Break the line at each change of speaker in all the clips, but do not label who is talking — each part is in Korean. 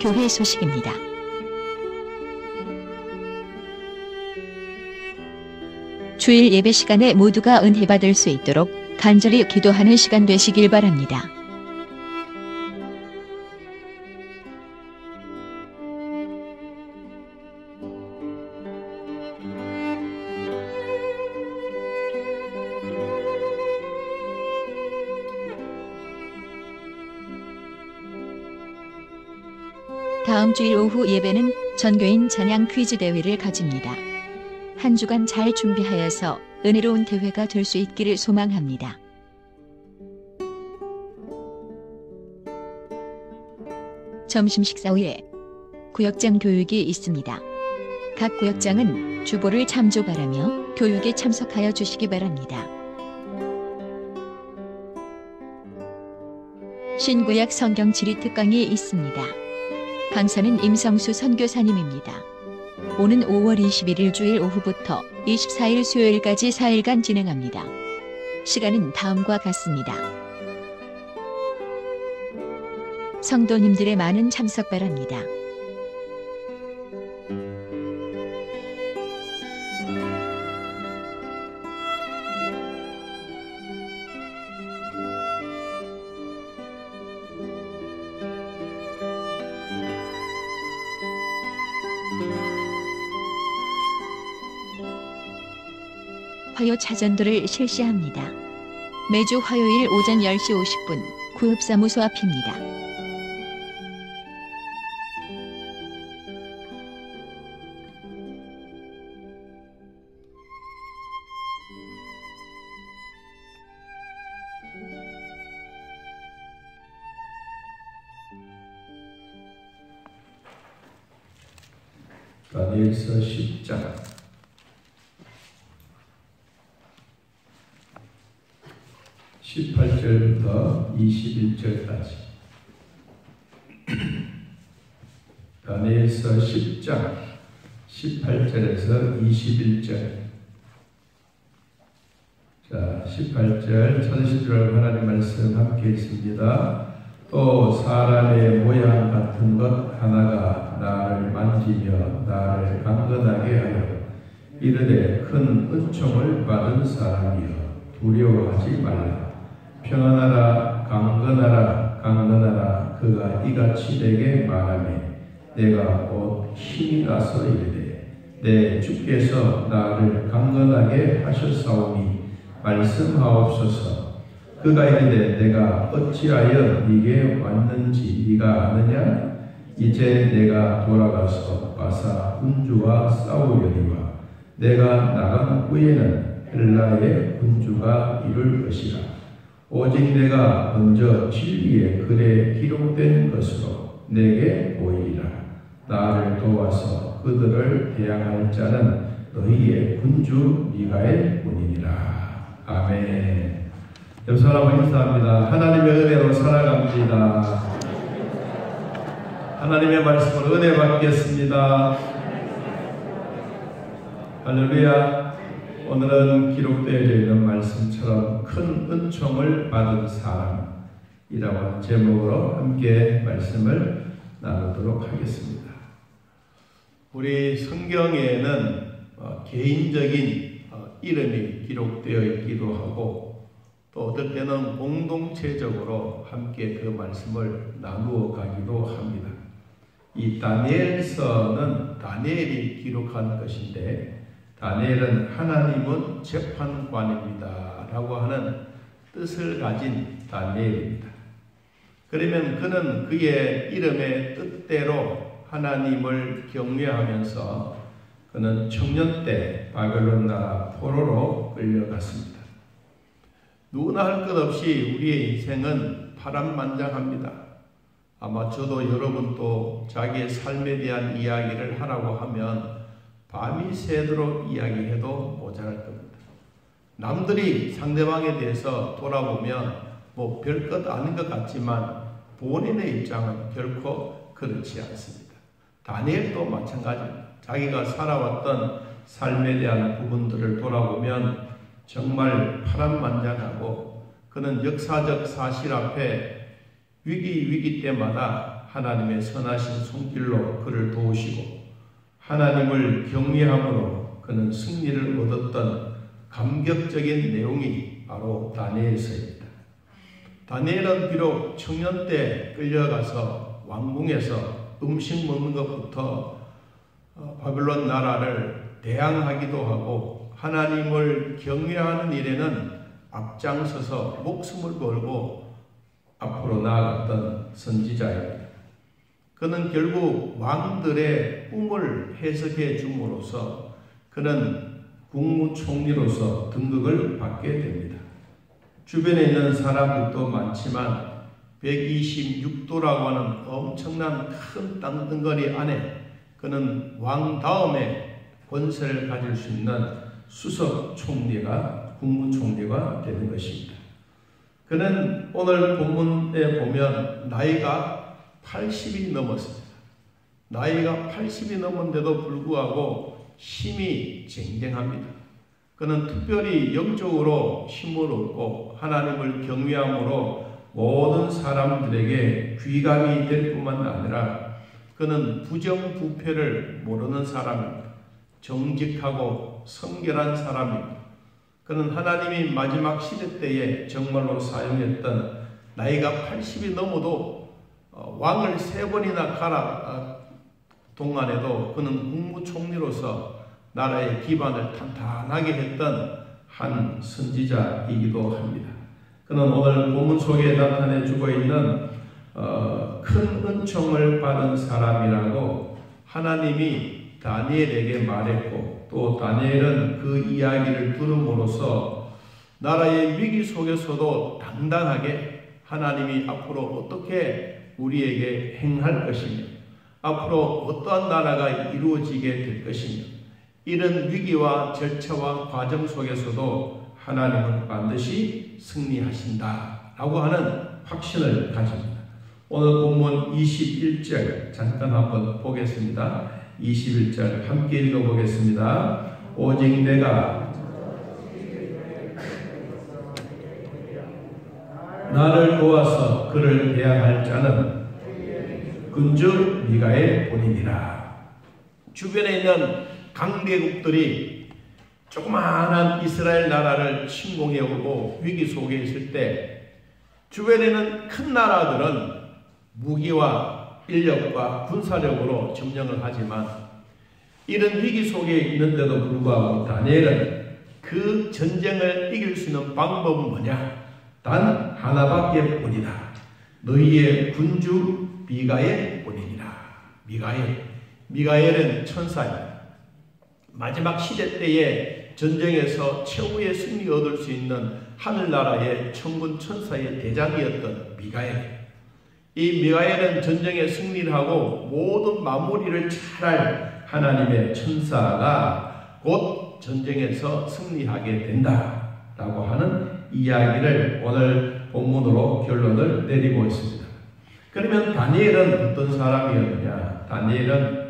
교회 소식입니다. 주일 예배 시간에 모두가 은혜 받을 수 있도록 간절히 기도하는 시간 되시길 바랍니다. 다음 주일 오후 예배는 전교인 찬양 퀴즈 대회를 가집니다. 한 주간 잘 준비하여서 은혜로운 대회가 될 수 있기를 소망합니다. 점심 식사 후에 구역장 교육이 있습니다. 각 구역장은 주보를 참조 바라며 교육에 참석하여 주시기 바랍니다. 신구약 성경 지리 특강이 있습니다. 강사는 임성수 선교사님입니다. 오는 5월 21일 주일 오후부터 24일 수요일까지 4일간 진행합니다. 시간은 다음과 같습니다. 성도님들의 많은 참석 바랍니다. 화요 차전도를 실시합니다. 매주 화요일 오전 10시 50분 구읍사무소 앞입니다.
다니엘서 10장 18절부터 21절까지 다니엘서 10장 18절에서 21절. 자, 18절 천시들 하나님 말씀 함께 있습니다. 또 사람의 모양 같은 것 하나가 나를 만지며 나를 강건하게 하여 이르되 큰 은총을 받은 사람이여 두려워하지 말라. 평안하라 강건하라 강건하라. 그가 이같이 내게 말하매 내가 곧 힘이 나서 이르되 내 주께서 나를 강건하게 하셨사오니 말씀하옵소서. 그가 이르되 내가 어찌하여 네게 왔는지 네가 아느냐? 이제 내가 돌아가서 바사 군주와 싸우려니와 내가 나간 후에는 헬라의 군주가 이룰 것이라. 오직 내가 먼저 진리의 글에 기록된 것으로 내게 보이리라. 나를 도와서 그들을 대항할 자는 너희의 군주 미가엘 뿐이니라. 아멘. 옆 사람을 인사합니다. 하나님의 은혜로 살아갑니다. 하나님의 말씀으로 은혜 받겠습니다. 할렐루야. 오늘은 기록되어 있는 말씀처럼 큰 은총을 받은 사람이라고 하는 제목으로 함께 말씀을 나누도록 하겠습니다. 우리 성경에는 개인적인 이름이 기록되어 있기도 하고 또 어떨 때는 공동체적으로 함께 그 말씀을 나누어 가기도 합니다. 이 다니엘서는 다니엘이 기록한 것인데 다니엘은 하나님은 재판관입니다 라고 하는 뜻을 가진 다니엘입니다. 그러면 그는 그의 이름의 뜻대로 하나님을 경외하면서 그는 청년 때 바벨론 나라 포로로 끌려갔습니다. 누구나 할 것 없이 우리의 인생은 파란만장합니다. 아마 저도 여러분도 자기의 삶에 대한 이야기를 하라고 하면 밤이 새도록 이야기해도 모자랄 겁니다. 남들이 상대방에 대해서 돌아보면 뭐 별것 아닌 것 같지만 본인의 입장은 결코 그렇지 않습니다. 다니엘도 마찬가지입니다. 자기가 살아왔던 삶에 대한 부분들을 돌아보면 정말 파란만장하고 그는 역사적 사실 앞에 위기 때마다 하나님의 선하신 손길로 그를 도우시고 하나님을 경외함으로 그는 승리를 얻었던 감격적인 내용이 바로 다니엘서입니다. 다니엘은 비록 청년 때 끌려가서 왕궁에서 음식 먹는 것부터 바벨론 나라를 대항하기도 하고 하나님을 경외하는 일에는 앞장서서 목숨을 걸고 앞으로 나아갔던 선지자입니다. 그는 결국 왕들의 꿈을 해석해 줌으로써 그는 국무총리로서 등극을 받게 됩니다. 주변에 있는 사람들도 많지만 126도라고 하는 엄청난 큰 땅덩어리 안에 그는 왕 다음에 권세를 가질 수 있는 수석 총리가 국무총리가 되는 것입니다. 그는 오늘 본문에 보면 나이가 80이 넘었습니다. 나이가 80이 넘은데도 불구하고 힘이 쟁쟁합니다. 그는 특별히 영적으로 힘을 얻고 하나님을 경외함으로 모든 사람들에게 귀감이 될 뿐만 아니라 그는 부정부패를 모르는 사람입니다. 정직하고 성결한 사람입니다. 그는 하나님이 마지막 시대 때에 정말로 사용했던 나이가 80이 넘어도 왕을 3번이나 갈아 동안에도 그는 국무총리로서 나라의 기반을 탄탄하게 했던 한 선지자이기도 합니다. 그는 오늘 본문 속에 나타내 주고 있는 큰 은총을 받은 사람이라고 하나님이 다니엘에게 말했고 또 다니엘은 그 이야기를 들음으로써 나라의 위기 속에서도 당당하게 하나님이 앞으로 어떻게 우리에게 행할 것이며 앞으로 어떠한 나라가 이루어지게 될 것이며 이런 위기와 절차와 과정 속에서도 하나님은 반드시 승리하신다라고 하는 확신을 가집니다. 오늘 본문 21절 잠깐 한번 보겠습니다. 21절 함께 읽어보겠습니다. 오직 내가 나를 도와서 그를 대항할 자는 근즉 미가의 본인이라. 주변에 있는 강대국들이 조그마한 이스라엘 나라를 침공해 오고 위기 속에 있을 때 주변에는 큰 나라들은 무기와 인력과 군사력으로 점령을 하지만 이런 위기 속에 있는데도 불구하고 다니엘은 그 전쟁을 이길 수 있는 방법은 뭐냐? 단 하나밖에 뿐이다. 너희의 군주 미가의 본인이라. 미가엘은 천사입니다. 마지막 시대 때에 전쟁에서 최후의 승리 얻을 수 있는 하늘나라의 천군 천사의 대장이었던 미가엘. 이 미가엘은 전쟁에 승리를 하고 모든 마무리를 잘할 하나님의 천사가 곧 전쟁에서 승리하게 된다라고 하는 이야기를 오늘 본문으로 결론을 내리고 있습니다. 그러면 다니엘은 어떤 사람이었느냐? 다니엘은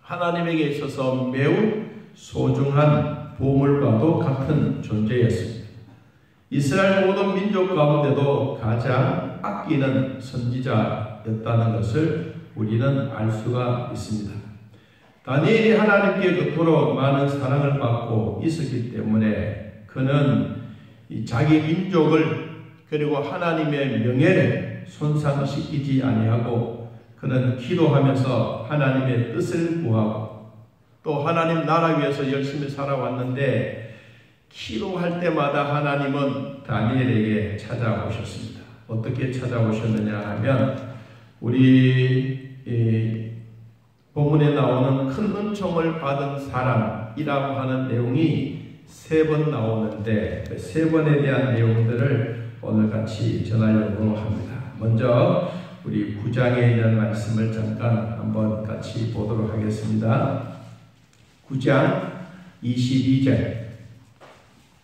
하나님에게 있어서 매우 소중한 보물과도 같은 존재였습니다. 이스라엘 모든 민족 가운데도 가장 아끼는 선지자였다는 것을 우리는 알 수가 있습니다. 다니엘이 하나님께 그토록 많은 사랑을 받고 있었기 때문에 그는 자기 민족을 그리고 하나님의 명예를 손상시키지 아니하고 그는 기도하면서 하나님의 뜻을 구하고 또 하나님 나라 위해서 열심히 살아왔는데 기도할 때마다 하나님은 다니엘에게 찾아오셨습니다. 어떻게 찾아오셨느냐 하면 우리 본문에 나오는 큰 은총을 받은 사람이라고 하는 내용이 3번 나오는데 그 3번에 대한 내용들을 오늘 같이 전하려고 합니다. 먼저 우리 9장에 있는 말씀을 잠깐 한번 같이 보도록 하겠습니다. 9장 22절.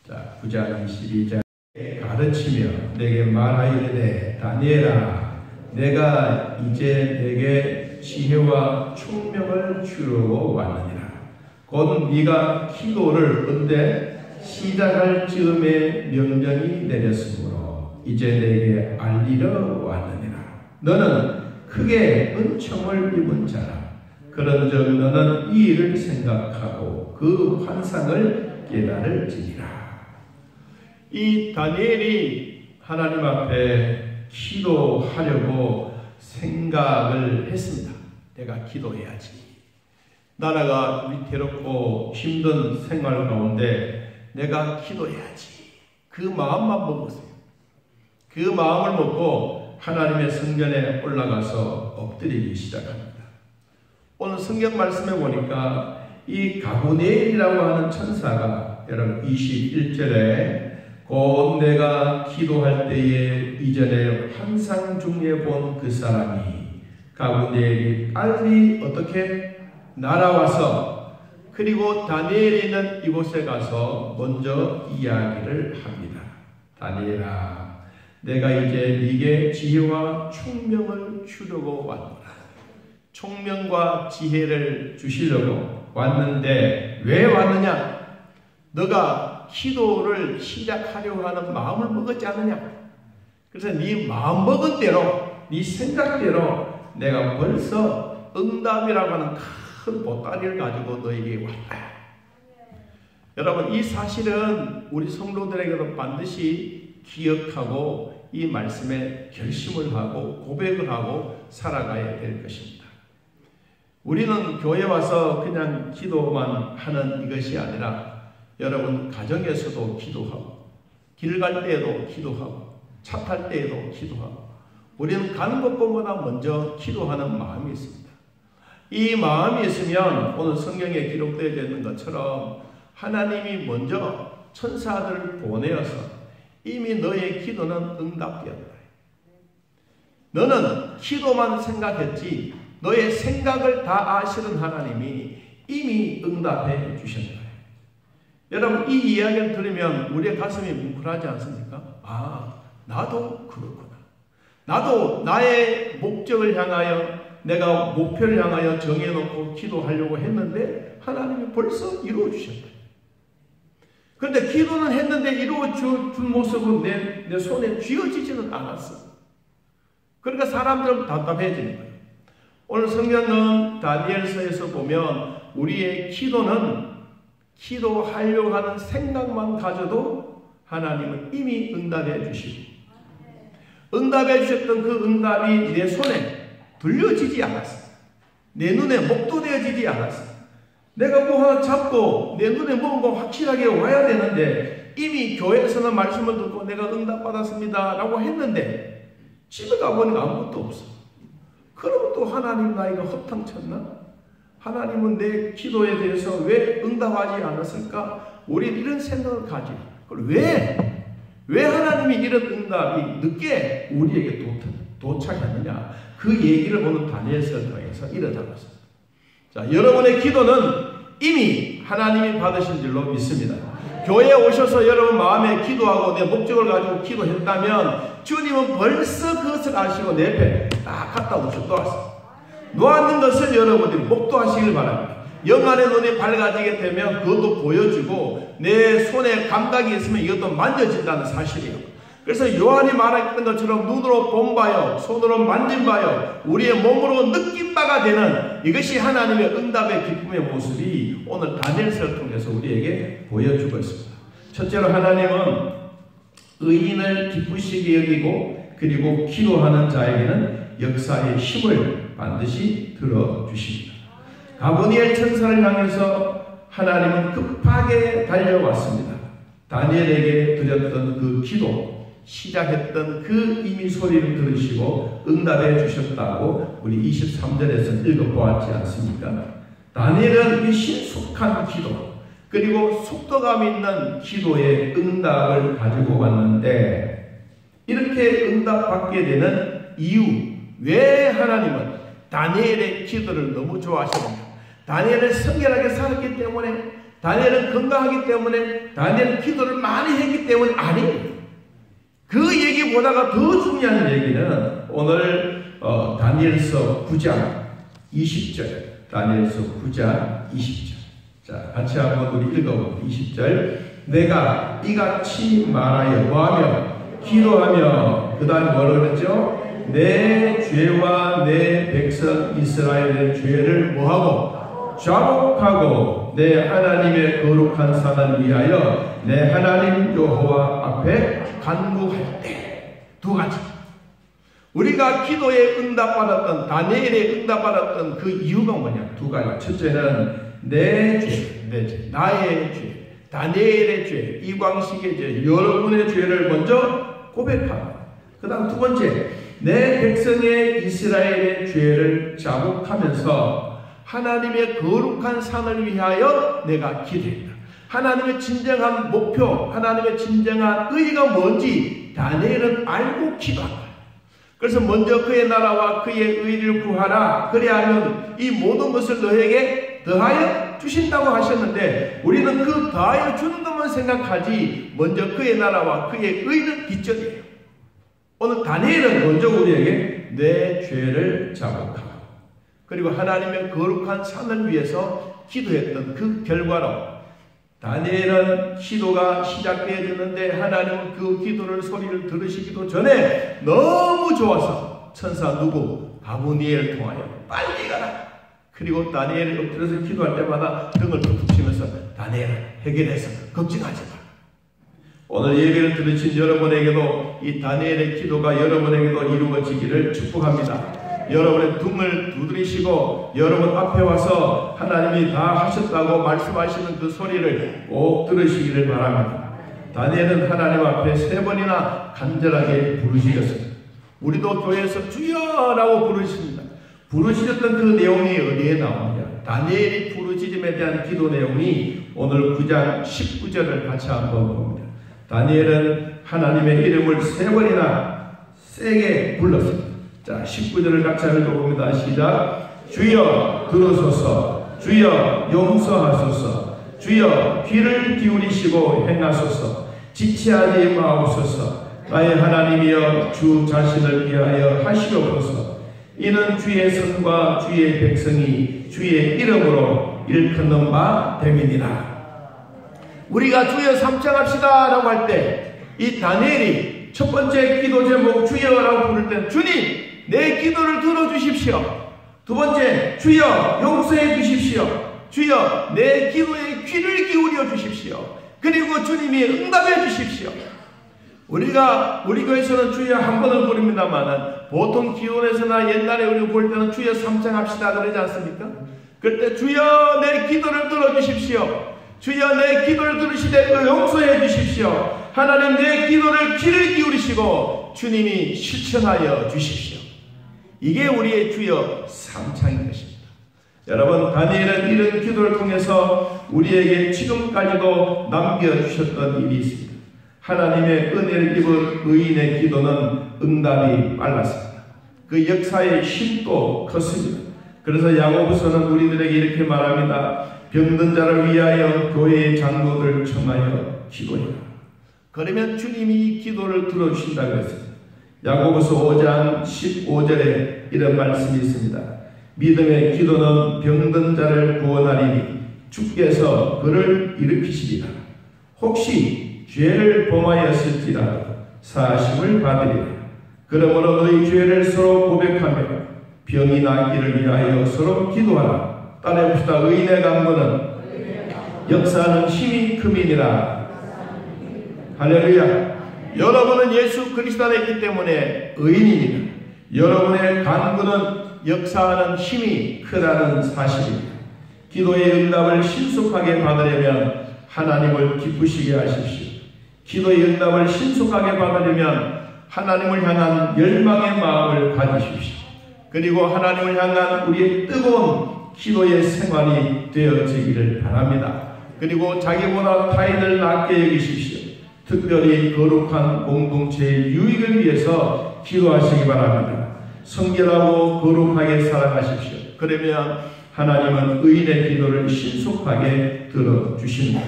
자, 9장 22절. 가르치며 내게 말하이르되 다니엘아 내가 이제 내게 지혜와 총명을 주려고 왔느니라. 곧 네가 기도를 언제 시작할 즈음에 명령이 내렸으므로 이제 내게 알리러 왔느니라. 너는 크게 은총을 입은 자라. 그런즉 너는 이 일을 생각하고 그 환상을 깨달을지니라. 이 다니엘이 하나님 앞에 기도하려고 생각을 했습니다. 내가 기도해야지. 나라가 위태롭고 힘든 생활 가운데 내가 기도해야지. 그 마음만 먹었어요. 그 마음을 먹고 하나님의 성전에 올라가서 엎드리기 시작합니다. 오늘 성경 말씀에 보니까 이 가브리엘이라고 하는 천사가 여러분 21절에 곧 내가 기도할 때에 이전에 환상 중에 본 그 사람이 가브리엘이 빨리 어떻게 날아와서 그리고 다니엘이 있는 이곳에 가서 먼저 이야기를 합니다. 다니엘아, 내가 이제 네게 지혜와 총명을 주려고 왔노라. 총명과 지혜를 주시려고 왔는데 왜 왔느냐? 너가 기도를 시작하려고 하는 마음을 먹었지 않느냐? 그래서 네 마음 먹은 대로, 네 생각대로 내가 벌써 응답이라고 하는 큰 보따리를 가지고 너에게 왔다. 여러분, 이 사실은 우리 성도들에게도 반드시 기억하고 이 말씀에 결심을 하고 고백을 하고 살아가야 될 것입니다. 우리는 교회 와서 그냥 기도만 하는 이것이 아니라 여러분 가정에서도 기도하고 길 갈 때에도 기도하고 차 탈 때에도 기도하고 우리는 가는 것보다 먼저 기도하는 마음이 있습니다. 이 마음이 있으면 오늘 성경에 기록되어 있는 것처럼 하나님이 먼저 천사들을 보내어서 이미 너의 기도는 응답되었다. 너는 기도만 생각했지 너의 생각을 다 아시는 하나님이 이미 응답해 주셨다. 여러분, 이 이야기를 들으면 우리의 가슴이 뭉클하지 않습니까? 아, 나도 그렇구나. 나도 나의 목적을 향하여 내가 목표를 향하여 정해놓고 기도하려고 했는데 하나님이 벌써 이루어주셨다. 그런데 기도는 했는데 이루어준 모습은 내 손에 쥐어지지는 않았어. 그러니까 사람들은 답답해지는 거예요. 오늘 성경은 다니엘서에서 보면 우리의 기도는 기도하려고 하는 생각만 가져도 하나님은 이미 응답해 주시고 응답해 주셨던 그 응답이 내 손에 들려지지 않았어. 내 눈에 목도되어지지 않았어. 내가 뭐 하나 잡고 내 눈에 뭔가 확실하게 와야 되는데 이미 교회에서는 말씀을 듣고 내가 응답받았습니다 라고 했는데 집에 가보니까 아무것도 없어. 그러면 또 하나님 나이가 허탕쳤나? 하나님은 내 기도에 대해서 왜 응답하지 않았을까? 우리는 이런 생각을 가지고 왜 하나님이 이런 응답이 늦게 우리에게 도착했느냐? 그 얘기를 오늘 다니엘서를 통해서 이뤄잡았습니다. 자, 여러분의 기도는 이미 하나님이 받으신 줄로 믿습니다. 교회에 오셔서 여러분 마음에 기도하고 내 목적을 가지고 기도했다면 주님은 벌써 그것을 아시고 내 옆에 딱 갖다 놓았어요. 놓았는 것을 여러분들이 목도하시길 바랍니다. 영안의 눈이 밝아지게 되면 그것도 보여주고 내 손에 감각이 있으면 이것도 만져진다는 사실이에요. 그래서 요한이 말했던 것처럼 눈으로 본 바요 손으로 만진 바요 우리의 몸으로 느낀 바가 되는 이것이 하나님의 응답의 기쁨의 모습이 오늘 다니엘서를 통해서 우리에게 보여주고 있습니다. 첫째로 하나님은 의인을 기쁘시게 여기고 그리고 기도하는 자에게는 역사의 힘을 반드시 들어주십니다. 가브리엘 천사를 향해서 하나님은 급하게 달려왔습니다. 다니엘에게 드렸던 그 기도, 시작했던 그 이미 소리를 들으시고 응답해 주셨다고 우리 23절에서 읽어보았지 않습니까? 다니엘은 이 신속한 기도, 그리고 속도감 있는 기도의 응답을 가지고 왔는데 이렇게 응답받게 되는 이유, 왜 하나님은 다니엘의 기도를 너무 좋아하시는가? 다니엘은 성결하게 살았기 때문에, 다니엘은 건강하기 때문에, 다니엘은 기도를 많이 했기 때문에 아니에요. 그 얘기보다가 더 중요한 얘기는 오늘 다니엘서 9장 20절, 다니엘서 9장 20절. 자, 같이 한번 우리 읽어봅니다. 20절. 내가 이같이 말하여 뭐하며 기도하며 그 다음 뭐라고 그랬죠? 내 죄와 내 백성 이스라엘의 죄를 뭐하고? 자복하고 내 하나님의 거룩한 산을 위하여 내 하나님 여호와 앞에 간구할 때. 두 가지. 우리가 기도에 응답받았던, 다니엘에 응답받았던 그 이유가 뭐냐? 두 가지. 첫째는 내 죄, 나의 죄, 다니엘의 죄, 이광식의 죄, 여러분의 죄를 먼저 고백합니다. 그 다음 두 번째, 내 백성의 이스라엘의 죄를 자복하면서 하나님의 거룩한 산을 위하여 내가 기도했다. 하나님의 진정한 목표, 하나님의 진정한 의의가 뭔지 다니엘은 알고 기도한다. 그래서 먼저 그의 나라와 그의 의를 구하라. 그래야면 이 모든 것을 너에게 더하여 주신다고 하셨는데 우리는 그 더하여 주는 것만 생각하지 먼저 그의 나라와 그의 의는 뒷전이에요. 오늘 다니엘은 먼저 우리에게 내 죄를 자복하고 그리고 하나님의 거룩한 산을 위해서 기도했던 그 결과로 다니엘은 기도가 시작되어졌는데 하나님은 그 기도를 소리를 들으시기도 전에 너무 좋아서 천사 누구? 가브리엘을 통하여 빨리 가라. 그리고 다니엘이 엎드려서 기도할 때마다 등을 툭툭 치면서 다니엘아 해결해서 걱정하지 마. 오늘 예배를 들으신 여러분에게도 이 다니엘의 기도가 여러분에게도 이루어지기를 축복합니다. 여러분의 등을 두드리시고 여러분 앞에 와서 하나님이 다 하셨다고 말씀하시는 그 소리를 꼭 들으시기를 바랍니다. 다니엘은 하나님 앞에 3번이나 간절하게 부르시겠습니다. 우리도 교회에서 주여라고 부르십니다. 부르시셨던 그 내용이 어디에 나오느냐? 다니엘이 부르짖음에 대한 기도 내용이 오늘 9장 19절을 같이 한번 봅니다. 다니엘은 하나님의 이름을 3번이나 세게 불렀습니다. 자, 19절을 같이 읽어봅니다. 시작. 주여 들으소서. 주여 용서하소서. 주여 귀를 기울이시고 행하소서. 지체하지 마옵소서. 나의 하나님이여 주 자신을 위하여 하시옵소서. 이는 주의 선과 주의 백성이 주의 이름으로 일컫는 바 됨이니라. 우리가 주여 삼창합시다 라고 할 때 이 다니엘이 첫 번째 기도 제목 주여라고 부를 때 주님 내 기도를 들어주십시오. 두 번째 주여 용서해 주십시오. 주여 내 기도에 귀를 기울여 주십시오. 그리고 주님이 응답해 주십시오. 우리 교회에서는 주여 한 번은 부릅니다만은 보통 기원에서나 옛날에 우리 볼 때는 주여 삼창합시다 그러지 않습니까? 그럴 때 주여 내 기도를 들어주십시오. 주여 내 기도를 들으시되 용서해 주십시오. 하나님 내 기도를 귀를 기울이시고 주님이 실천하여 주십시오. 이게 우리의 주여 삼창인 것입니다. 여러분 다니엘은 이런 기도를 통해서 우리에게 지금까지도 남겨주셨던 일이 있습니다. 하나님의 은혜를 입은 의인의 기도는 응답이 빨랐습니다. 그 역사의 힘도 컸습니다. 그래서 야고보서는 우리들에게 이렇게 말합니다. 병든 자를 위하여 교회의 장로들을 청하여 기도해라. 그러면 주님이 기도를 들어주신다고 했습니다. 야고보서 5장 15절에 이런 말씀이 있습니다. 믿음의 기도는 병든 자를 구원하리니 주께서 그를 일으키시리라. 혹시 죄를 범하였을지라도 사하심을 받으리라. 그러므로 너희 죄를 서로 고백하며 병이 낫기를 위하여 서로 기도하라. 따라해봅시다. 의인의 강구는 역사하는 힘이 큼이니라. 할렐루야. 여러분은 예수 그리스도 안에 있기 때문에 의인입니다. 여러분의 간구는 역사하는 힘이 크다는 사실입니다. 기도의 응답을 신속하게 받으려면 하나님을 기쁘시게 하십시오. 기도의 응답을 신속하게 받으려면 하나님을 향한 열망의 마음을 가지십시오. 그리고 하나님을 향한 우리의 뜨거운 기도의 생활이 되어지기를 바랍니다. 그리고 자기보다 타인을 낮게 여기십시오. 특별히 거룩한 공동체의 유익을 위해서 기도하시기 바랍니다. 성결하고 거룩하게 살아가십시오. 그러면 하나님은 의인의 기도를 신속하게 들어주십니다.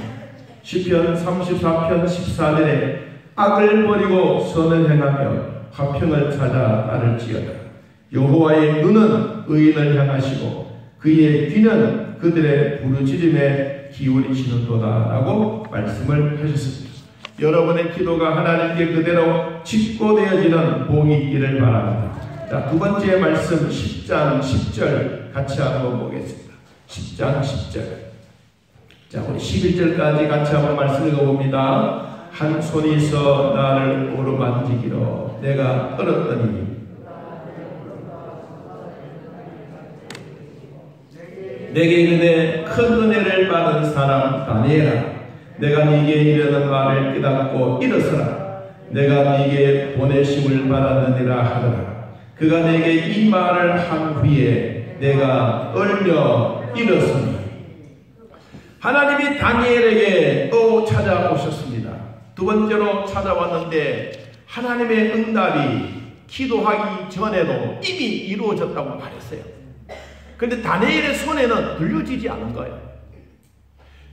시편 34편 14절에 악을 버리고 선을 행하며 화평을 찾아 나를지어다. 여호와의 눈은 의인을 향하시고 그의 귀는 그들의 부르짖음에 기울이시는도다 라고 말씀을 하셨습니다. 여러분의 기도가 하나님께 그대로 직고되어지는 복이 있기를 바랍니다. 자, 두 번째 말씀 10장 10절 같이 한번 보겠습니다. 10장 10절. 자, 우리 11절까지 같이 한번 말씀 읽어봅니다. 한 손이 있어 나를 어루만지기로 내가 떨었더니 내게 이르되 큰 은혜를 받은 사람 다니엘아, 내가 네게 이르는 말을 깨닫고 일어서라. 내가 네게 보내심을 받았느니라 하더라. 그가 내게 이 말을 한 후에 내가 얼려 일어서니. 하나님이 다니엘에게 또 찾아오셨습니다. 두 번째로 찾아왔는데 하나님의 응답이 기도하기 전에도 이미 이루어졌다고 말했어요. 그런데 다니엘의 손에는 들려지지 않은 거예요.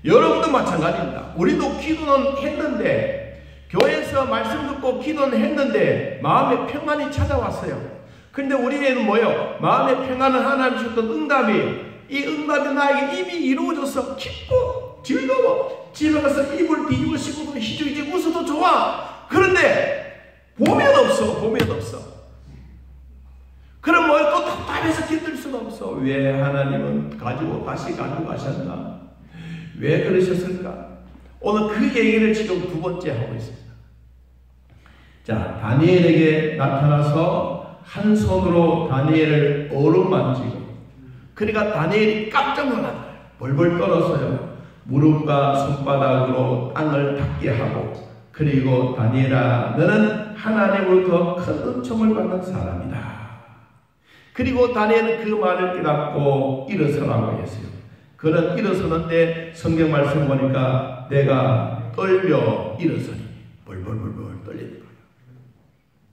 여러분도 마찬가지입니다. 우리도 기도는 했는데, 교회에서 말씀 듣고 기도는 했는데 마음에 평안이 찾아왔어요. 그런데 우리에는 뭐예요? 마음의 평안은 하나님 주셨던 응답이에요. 이 응답이 나에게 이미 이루어져서 기뻐, 즐거워. 집에 가서 이불 뒤집어 씌고도 희죽이지 웃어도 좋아. 그런데 보면 없어. 보면 없어. 그럼 뭐 또 답답해서 견딜 수가 없어. 왜 하나님은 다시 가지고 가셨나? 왜 그러셨을까? 오늘 그 얘기를 지금 두 번째 하고 있습니다. 자, 다니엘에게 나타나서 한 손으로 다니엘을 어루만지고, 그러니까 다니엘이 깜짝 놀란 거예요. 벌벌 떨어서요. 무릎과 손바닥으로 땅을 닿게 하고, 그리고 다니엘아, 너는 하나님으로부터 큰 은총을 받는 사람이다. 그리고 다니엘은 그 말을 깨닫고 일어서라고 했어요. 그는 일어서는데 성경 말씀 보니까 내가 떨려 일어서니 벌벌벌벌 떨리는 거예요.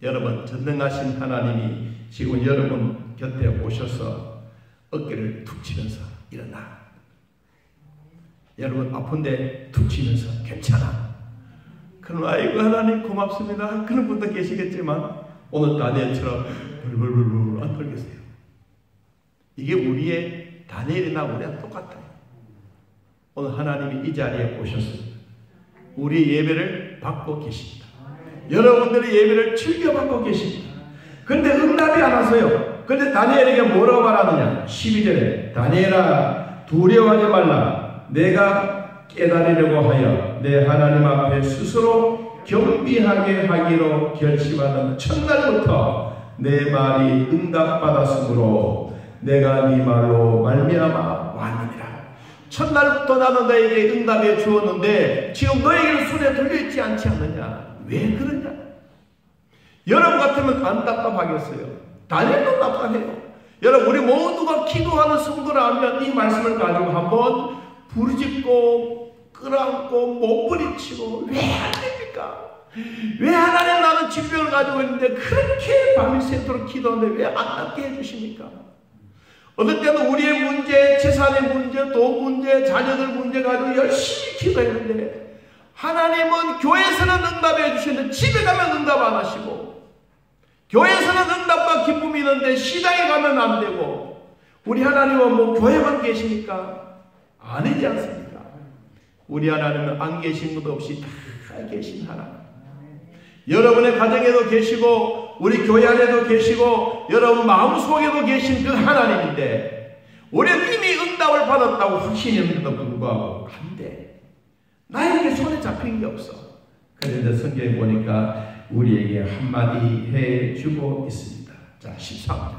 여러분, 전능하신 하나님이 지금 여러분 곁에 오셔서 어깨를 툭 치면서 일어나. 여러분 아픈데 툭 치면서 괜찮아. 그러나 아이고 하나님 고맙습니다. 그런 분도 계시겠지만 오늘 다니엘처럼 벌벌벌벌 안 떨겠어요. 이게 우리의 다니엘이나 우리랑 똑같아요. 오늘 하나님이 이 자리에 오셨습니다. 우리 예배를 받고 계십니다. 여러분들의 예배를 즐겨받고 계십니다. 그런데 응답이 안 와서요. 그런데 다니엘에게 뭐라고 말하느냐? 12절에 다니엘아, 두려워하지 말라. 내가 깨달으려고 하여 내 하나님 앞에 스스로 겸비하게 하기로 결심하는 첫날부터 내 말이 응답받았으므로 내가 네 말로 말미암아 왔느니라. 첫날부터 나는 너에게 응답해 주었는데 지금 너에게는 손에 들려있지 않지 않느냐? 왜 그러냐? 여러분 같으면 안 답답하겠어요? 다니엘도 답답해요. 여러분, 우리 모두가 기도하는 성도라면 이 말씀을 가지고 한번 부르짖고 끌어안고 몸부림치고 왜 안 됩니까? 왜 하나님, 나는 질병을 가지고 있는데 그렇게 밤이 새도록 기도하는데 왜 안 낫게 해주십니까? 어떨 때는 우리의 문제, 재산의 문제, 돈 문제, 자녀들 문제 가지고 열심히 기도했는데 하나님은 교회에서는 응답해 주시는데 집에 가면 응답 안 하시고, 교회에서는 응답과 기쁨이 있는데 시장에 가면 안 되고, 우리 하나님은 뭐 교회만 계시니까? 아니지 않습니까? 우리 하나님은 안 계신 것 없이 다 계신 하나님. 여러분의 가정에도 계시고 우리 교회 안에도 계시고 여러분 마음속에도 계신 그 하나님인데, 우리는 이미 응답을 받았다고 확신이 있는데도 불구하고 안 돼. 나에게 손에 잡힌 게 없어. 그런데 성경에 보니까 우리에게 한마디 해주고 있습니다. 자, 13절.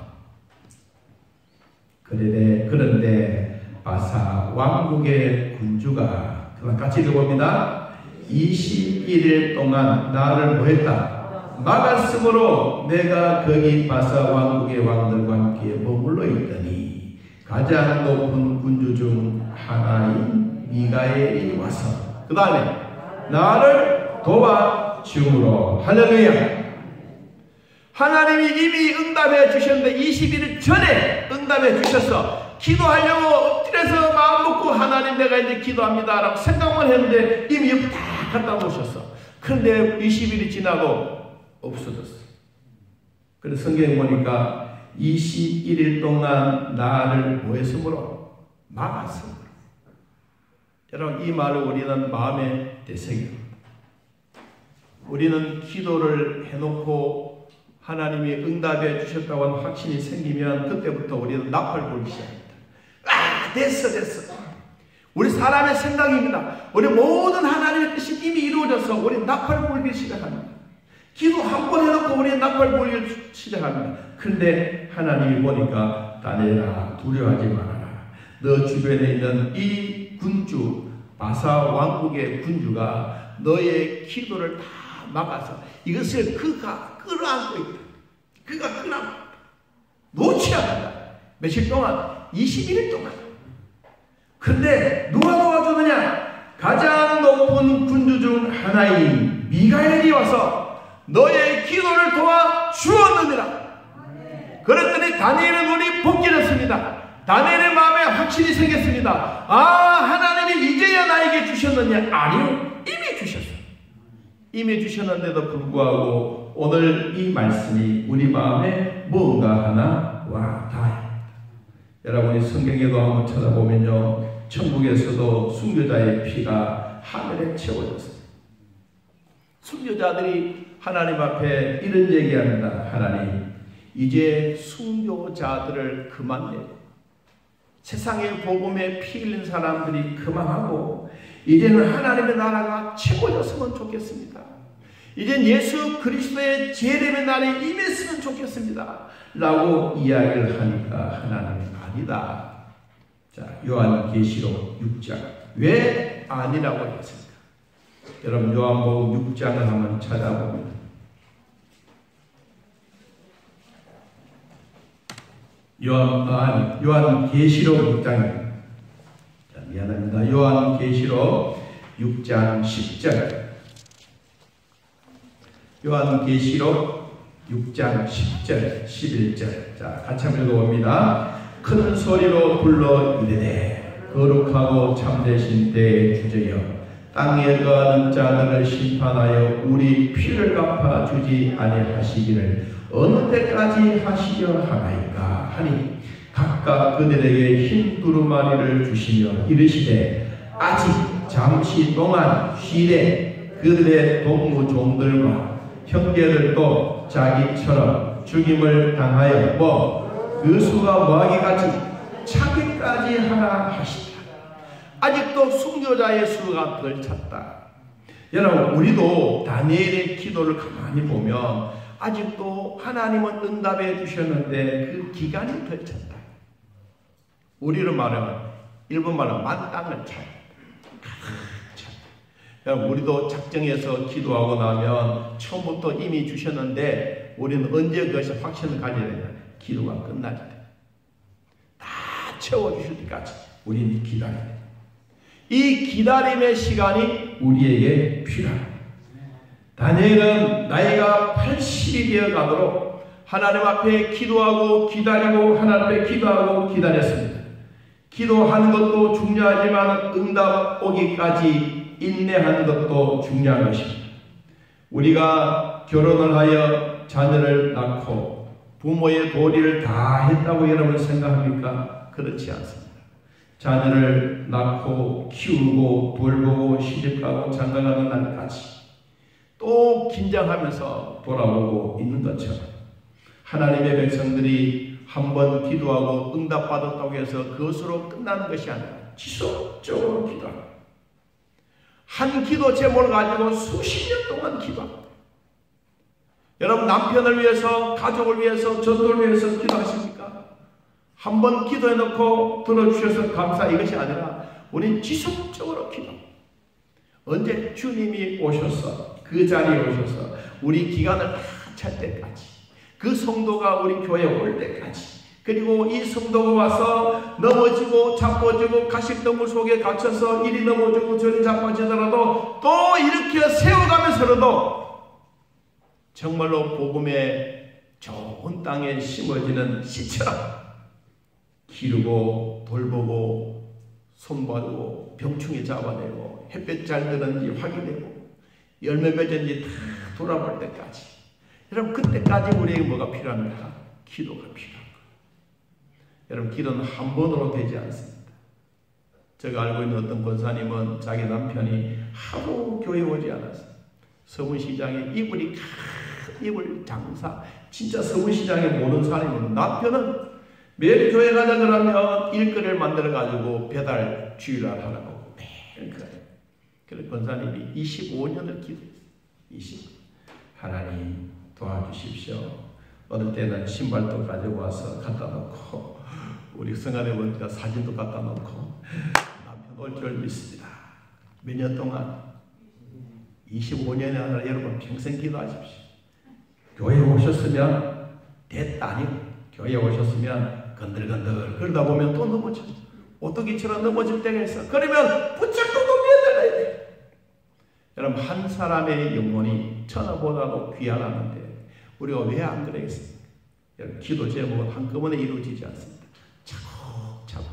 그런데 바사 왕국의 군주가, 같이 읽어봅니다. 21일 동안 나를 뭐했다? 막았으므로 내가 거기 바사 왕국의 왕들과 함께 머물러 있더니 가장 높은 군주 중 하나인 미가엘이 와서 그 다음에 나를 도와주므로. 할렐루야. 하나님이 이미 응답해 주셨는데 21일 전에 응답해 주셔서 기도하려고 엎드려서 마음 먹고 하나님 내가 이제 기도합니다 라고 생각만 했는데 이미 여기 다 갖다 놓으셨어. 그런데 20일이 지나고 없어졌어. 그래서 성경에 보니까 21일 동안 나를 뭐 했으므로? 막았으므로. 여러분, 이 말을 우리는 마음에 되새깁니다. 우리는 기도를 해놓고 하나님이 응답해 주셨다고 하는 확신이 생기면 그때부터 우리는 나팔 불기 시작합니다. 아, 됐어. 우리 사람의 생각입니다. 우리 모든 하나님의 뜻이 이미 이루어져서 우리 나팔 불기 시작합니다. 기도 한 번 해놓고 우리 나팔 불기 시작합니다. 그런데 하나님이 보니까 다니엘아 두려워하지 말아라. 너 주변에 있는 이 군주 바사 왕국의 군주가 너의 기도를 다 막아서 이것을 그가 끌어안고 있다. 그가 끌어안고 있다. 놓지 않는다. 며칠 동안 21일 동안. 근데 누가 도와주느냐? 가장 높은 군주 중 하나인 미가엘이 와서 너의 기도를 도와주었느니라. 그랬더니 다니엘의 눈이 벗겨졌습니다. 다니엘의 마음에 확신이 생겼습니다. 아, 하나님이 이제야 나에게 주셨느냐? 아니요, 이미 주셨어요. 이미 주셨는데도 불구하고 오늘 이 말씀이 우리 마음에 뭔가 하나 와 닿아요. 여러분이 성경에도 한번 찾아보면요, 천국에서도 순교자의 피가 하늘에 채워졌어요. 순교자들이 하나님 앞에 이런 얘기합니다. 하나님, 이제 순교자들을 그만내고 세상의 복음에 피 흘린 사람들이 그만하고 이제는 하나님의 나라가 채워졌으면 좋겠습니다. 이젠 예수 그리스도의 재림의 날이 임했으면 좋겠습니다. 라고 이야기를 하니까 하나님은 아니다. 자, 요한계시록 6장. 왜 아니라고 했습니까? 여러분 요한복음 6장을 한번 찾아봅니다. 요한계시록 6장입니다. 자, 미안합니다. 요한계시록 6장 10절. 요한계시록 6장 10절, 11절. 자, 같이 한번 읽어봅니다. 큰 소리로 불러 이르되 거룩하고 참되신 때의 주제여 땅에 거하는 자들을 심판하여 우리 피를 갚아 주지 아니하시기를 어느 때까지 하시려 하나이까 하니 각각 그들에게 흰 두루마리를 주시며 이르시되 아직 잠시 동안 쉬되 그들의 동무종들과 형제들도 자기처럼 죽임을 당하여 그 수가 뭐하기까지 차기까지 하라 하시다. 아직도 순교자의 수가 덜 찼다. 여러분 우리도 다니엘의 기도를 가만히 보면 아직도 하나님은 응답해 주셨는데 그 기간이 덜 찼다. 우리로 말하면 일본말로 만땅을 차야. 여러분 우리도 작정해서 기도하고 나면 처음부터 이미 주셨는데 우리는 언제 그것이 확신을 가져야 되냐? 기도가 끝날 때. 다 채워주실 때까지 우리는 기다려야 돼. 이 기다림의 시간이 우리에게 필요합니다. 다니엘은 나이가 80이 되어 가도록 하나님 앞에 기도하고 기다리고 하나님 앞에 기도하고 기다렸습니다. 기도하는 것도 중요하지만 응답 오기까지 인내하는 것도 중요한 것입니다. 우리가 결혼을 하여 자녀를 낳고 부모의 도리를 다 했다고 여러분 생각합니까? 그렇지 않습니다. 자녀를 낳고 키우고 돌보고 시집가고 장가가는 날까지 또 긴장하면서 돌아오고 있는 것처럼 하나님의 백성들이 한번 기도하고 응답받았다고 해서 그것으로 끝나는 것이 아니라 지속적으로 기도합니다. 한 기도 제목을 가지고 수십 년 동안 기도합니다. 여러분 남편을 위해서 가족을 위해서 전도를 위해서 기도하십니까? 한번 기도해놓고 들어주셔서 감사 이것이 아니라 우린 지속적으로 기도합니다. 언제 주님이 오셔서 그 자리에 오셔서 우리 기간을 다 찰 때까지 그 성도가 우리 교회에 올 때까지 그리고 이 성도가 와서 넘어지고 자빠지고 가식덩굴 속에 갇혀서 이리 넘어지고 저리 자빠지더라도 또 이렇게 세워가면서라도 정말로 복음의 좋은 땅에 심어지는 씨처럼 기르고 돌보고 손봐주고 병충해 잡아내고 햇볕 잘 드는지 확인하고 열매 맺은지 다 돌아볼 때까지 여러분 그때까지 우리에게 뭐가 필요합니까? 기도가 필요합니다. 여러분 기도는 한 번으로 되지 않습니다. 제가 알고 있는 어떤 권사님은 자기 남편이 하도 교회 오지 않았어요. 서문시장에 이불이 이불 장사, 진짜 서울시장에 모르는 사람이면 남편은 매일 교회 가자 그러면 일거리를 만들어가지고 배달 주일날 하라고 매일 그래. 그래서 권사님이 25년을 기도했어요. 하나님 도와주십시오. 어느 때는 신발도 가지고 와서 갖다 놓고 우리 성안에 보니까 사진도 갖다 놓고 남편 올 줄 믿습니다. 몇 년 동안 25년에 하나 여러분 평생 기도하십시오. 교회에 오셨으면 됐다 아니고 교회에 오셨으면 건들건들 그러다 보면 또 넘어져. 오뚜기처럼 넘어질 때가 있어. 그러면 붙잡고 넘겨야 돼. 여러분 한 사람의 영혼이 천하보다도 귀하다는데 우리가 왜 안 그러겠습니까? 여러분 기도 제목은 한꺼번에 이루어지지 않습니다. 차곡차곡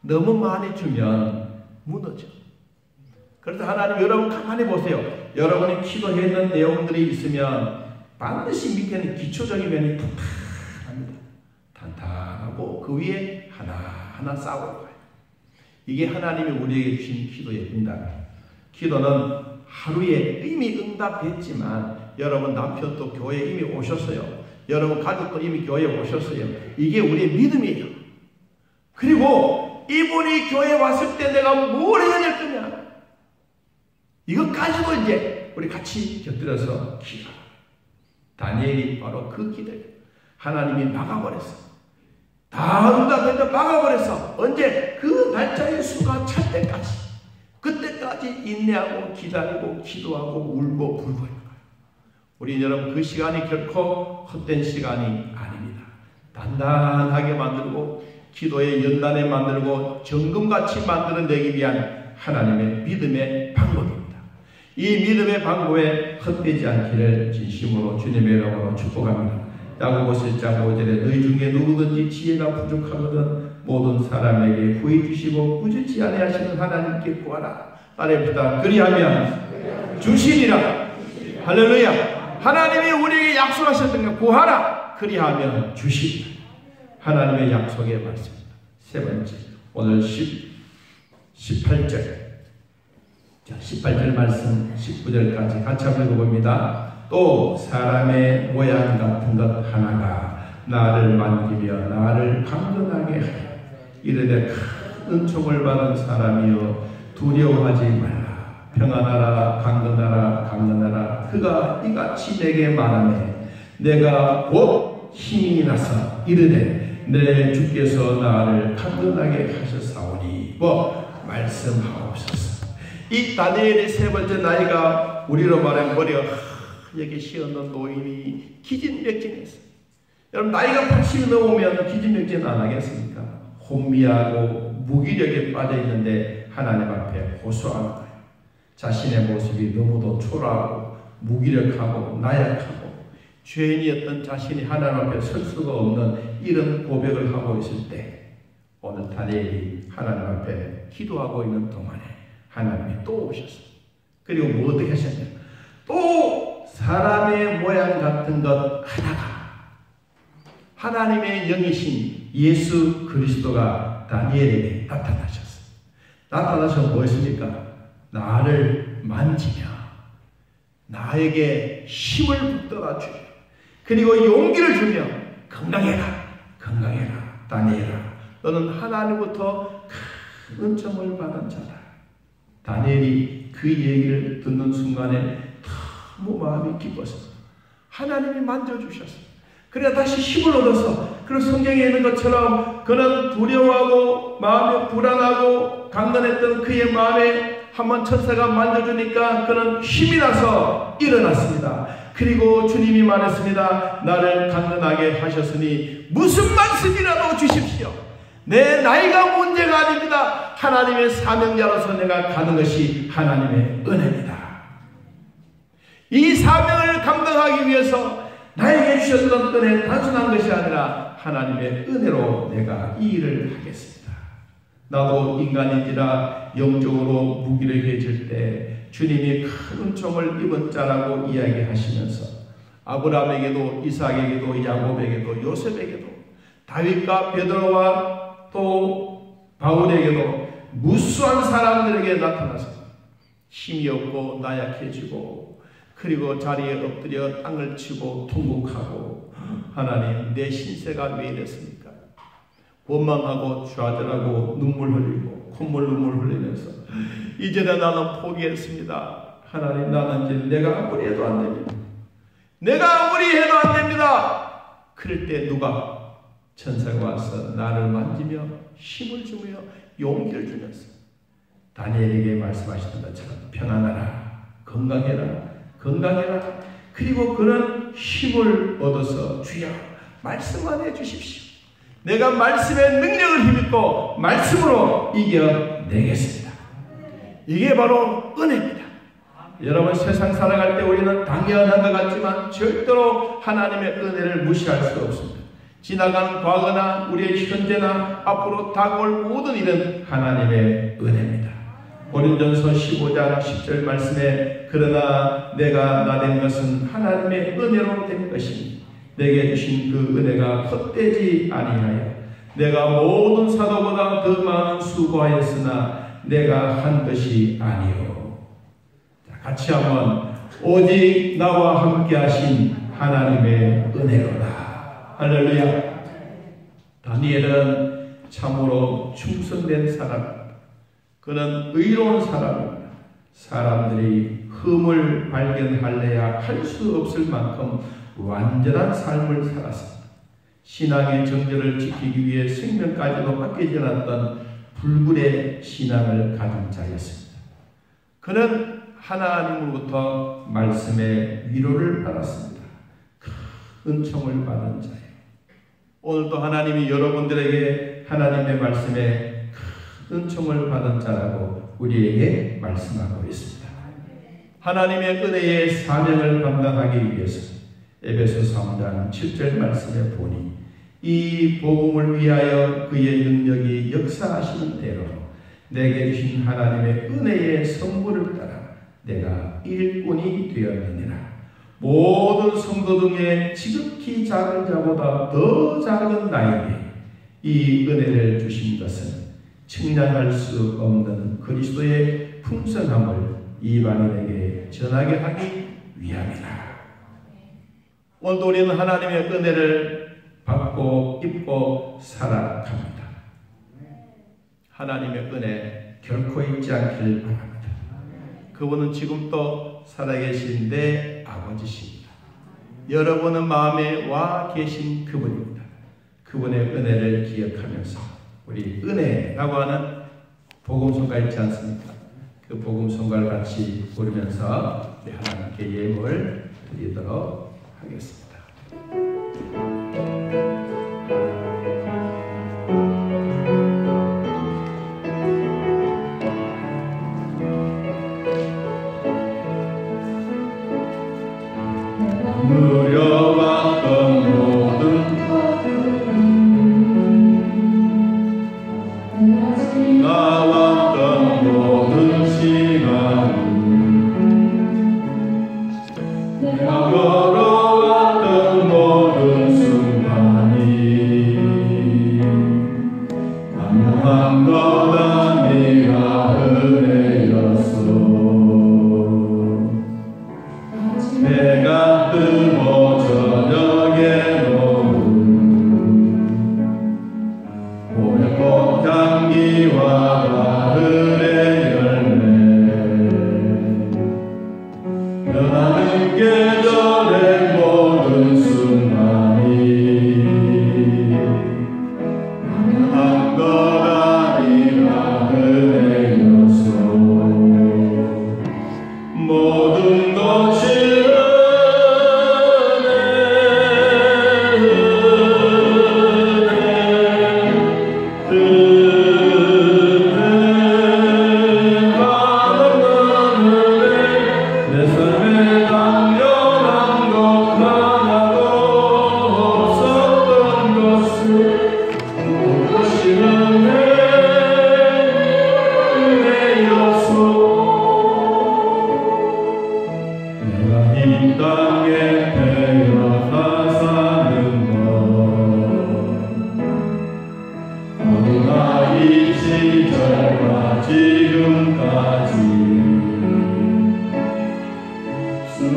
너무 많이 주면 무너져. 그래서 하나님 여러분 가만히 보세요. 여러분이 기도했는 내용들이 있으면 반드시 밑에는 기초적인 면이 탄탄합니다. 탄탄하고 그 위에 하나하나 쌓고 가요. 이게 하나님이 우리에게 주신 기도의 응답이에요. 기도는 하루에 이미 응답했지만 여러분 남편도 교회에 이미 오셨어요. 여러분 가족도 이미 교회에 오셨어요. 이게 우리의 믿음이에요. 그리고 이분이 교회에 왔을 때 내가 뭘 해야 될 거냐? 이것까지도 이제 우리 같이 곁들여서 기도. 다니엘이 바로 그 기도예요. 하나님이 막아버렸어. 다 응답했는데 막아버렸어. 언제? 그 날짜의 수가 찰 때까지. 그때까지 인내하고 기다리고 기도하고 울고 불고 있는 거예요. 우리 여러분 그 시간이 결코 헛된 시간이 아닙니다. 단단하게 만들고 기도의 연단에 만들고 정금같이 만들어내기 위한 하나님의 믿음의 방법입니다. 이 믿음의 방법에 헛되지 않기를 진심으로 주님의 이름으로 축복합니다. 야고보 1장 5절에 너희 중에 누구든지 지혜가 부족하거든 모든 사람에게 구해 주시고 꾸짖지 아니하시는 하나님께 구하라. 따라합시다. 그리하면 주시리라. 할렐루야. 하나님이 우리에게 약속하셨던 것 구하라. 그리하면 주시리라. 하나님의 약속의 말씀입니다. 세 번째 오늘 18절 18절 말씀 19절까지 같이 한번 읽어봅니다. 또 사람의 모양 같은 것 하나가 나를 만지며 나를 강건하게 하여 이르되 큰 은총을 받은 사람이여 두려워하지 말라. 평안하라 강건하라 강건하라. 그가 이같이 내게 말하네. 내가 곧 힘이 나서 이르되 내 주께서 나를 강건하게 하셨사오니 말씀하옵소서. 이 다니엘의 세 번째 나이가 우리로 말하면 머리가 하얗게 씌어놓은 노인이 기진맥진했어요. 여러분 나이가 80이 넘으면 기진맥진 안 하겠습니까? 혼미하고 무기력에 빠져있는데 하나님 앞에 호소하는 거예요. 자신의 모습이 너무도 초라하고 무기력하고 나약하고 죄인이었던 자신이 하나님 앞에 설 수가 없는 이런 고백을 하고 있을 때 오늘 다니엘이 하나님 앞에 기도하고 있는 동안에 하나님이 또 오셨어요. 그리고 뭐 어떻게 하셨냐? 또 사람의 모양 같은 것 하나가 하나님의 영이신 예수 그리스도가 다니엘에게 나타나셨어요. 나타나셔서 뭐 했습니까? 나를 만지며 나에게 힘을 북돋아 주며 그리고 용기를 주며 건강해라 건강해라 다니엘아 너는 하나님부터 큰 은총을 받은 자다. 다니엘이 그 얘기를 듣는 순간에 너무 마음이 기뻤습니다. 하나님이 만져주셨어요. 그래야 다시 힘을 얻어서 그런 성경에 있는 것처럼 그는 두려워하고 마음이 불안하고 강건했던 그의 마음에 한번 천사가 만져주니까 그는 힘이 나서 일어났습니다. 그리고 주님이 말했습니다. 나를 강건하게 하셨으니 무슨 말씀이라도 주십시오. 내 나이가 문제가 아닙니다. 하나님의 사명자로서 내가 가는 것이 하나님의 은혜입니다. 이 사명을 감당하기 위해서 나에게 주셨던 은혜는 단순한 것이 아니라 하나님의 은혜로 내가 이 일을 하겠습니다. 나도 인간인지라 영적으로 무기력해질 때 주님이 큰 은총을 입은 자라고 이야기하시면서 아브라함에게도 이삭에게도 야곱에게도 요셉에게도 다윗과 베드로와 또 바울에게도 무수한 사람들에게 나타나서 힘이 없고 나약해지고 그리고 자리에 엎드려 땅을 치고 통곡하고 하나님 내 신세가 왜 이랬습니까? 원망하고 좌절하고 눈물 흘리고 눈물 흘리면서 이제는 나는 포기했습니다. 하나님 나는 이제 내가 아무리 해도 안 됩니다. 내가 아무리 해도 안 됩니다. 그럴 때 누가 천사가 와서 나를 만지며 힘을 주며 용기를 주면서 다니엘에게 말씀하시던 것처럼 평안하라, 건강해라. 그리고 그는 힘을 얻어서 주여 말씀만 해주십시오. 내가 말씀의 능력을 힘입고 말씀으로 이겨내겠습니다. 이게 바로 은혜입니다. 여러분 세상 살아갈 때 우리는 당연한 것 같지만 절대로 하나님의 은혜를 무시할 수 없습니다. 지나간 과거나 우리의 현재나 앞으로 다가올 모든 일은 하나님의 은혜입니다. 고린도전서 15장 10절 말씀에 그러나 내가 나된 것은 하나님의 은혜로 된 것이니 내게 주신 그 은혜가 헛되지 아니하여 내가 모든 사도보다 더 많은 수고하였으나 내가 한 것이 아니요. 같이 한번 오직 나와 함께 하신 하나님의 은혜로다. 할렐루야. 다니엘은 참으로 충성된 사람, 그는 의로운 사람입니다. 사람들이 흠을 발견할래야 할 수 없을 만큼 완전한 삶을 살았습니다. 신앙의 정절을 지키기 위해 생명까지도 아끼지 않았던 불굴의 신앙을 가진 자였습니다. 그는 하나님으로부터 말씀의 위로를 받았습니다. 큰 은총을 받은 자예요. 오늘도 하나님이 여러분들에게 하나님의 말씀에 큰 은총을 받은 자라고 우리에게 말씀하고 있습니다. 하나님의 은혜의 사명을 감당하기 위해서 에베소 3장 7절 말씀에 보니 이 복음을 위하여 그의 능력이 역사하시는 대로 내게 주신 하나님의 은혜의 선물을 따라 내가 일꾼이 되었느니라. 모든 성도 중에 지극히 작은 자보다 더 작은 나에게 이 은혜를 주신 것은 측량할 수 없는 그리스도의 풍성함을 이방인에게 전하게 하기 위함이다. 오늘도 우리는 하나님의 은혜를 받고 입고 살아갑니다. 하나님의 은혜 결코 잊지 않기를 바랍니다. 그분은 지금도 살아계신 내 아버지십니다. 여러분은 마음에 와 계신 그분입니다. 그분의 은혜를 기억하면서 우리 은혜라고 하는 복음성가 있지 않습니까? 그 복음성가를 같이 부르면서 우리 하나님께 예물을 드리도록 하겠습니다.
누려왔던 모든 나왔던 모든 시간 내가 걸어왔던 모든 순간이 만명한 거다 네가 은혜였어. 내가 뜨고 저녁에 놓은 봄의 꽃향기와 가을의 열매 변하는 계절의 모든 순간이 한 것 아니라 은혜였어. 모든 것이 지금까지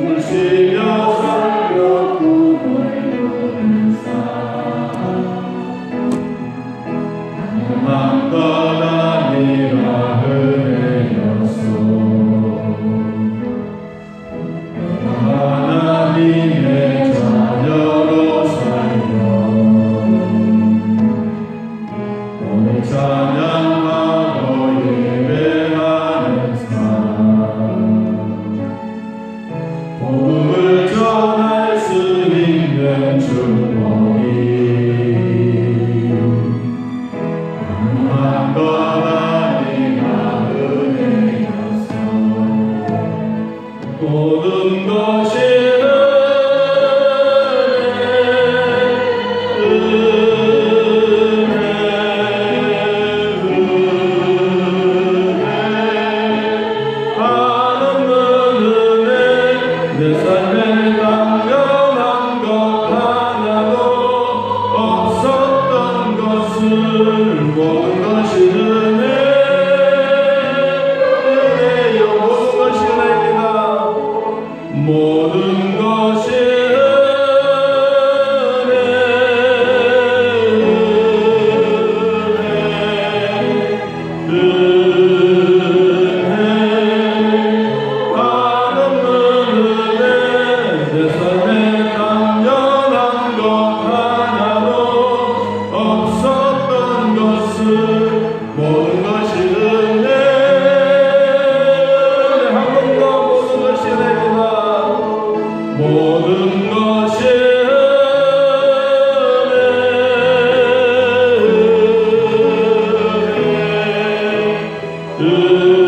숨쉬며 살려 구원을 사 한 것 아니라 은혜였소 하나님의 자녀로 살며 오늘 찬양하고 예배하는 삶 복음을 전할 수 있는 축복이 한 것 아니라 은혜였어 모든 것이 내 삶에 당연한 것 하나도 없었던 것을 모든 것이 은혜요 모든 것이 은혜입니다 모든 것이 내 삶에 당연한 것 하나도 없었던 것을 모든 것이 은혜 한 번 더 모든 것이 은혜입니다 모든 것이 은혜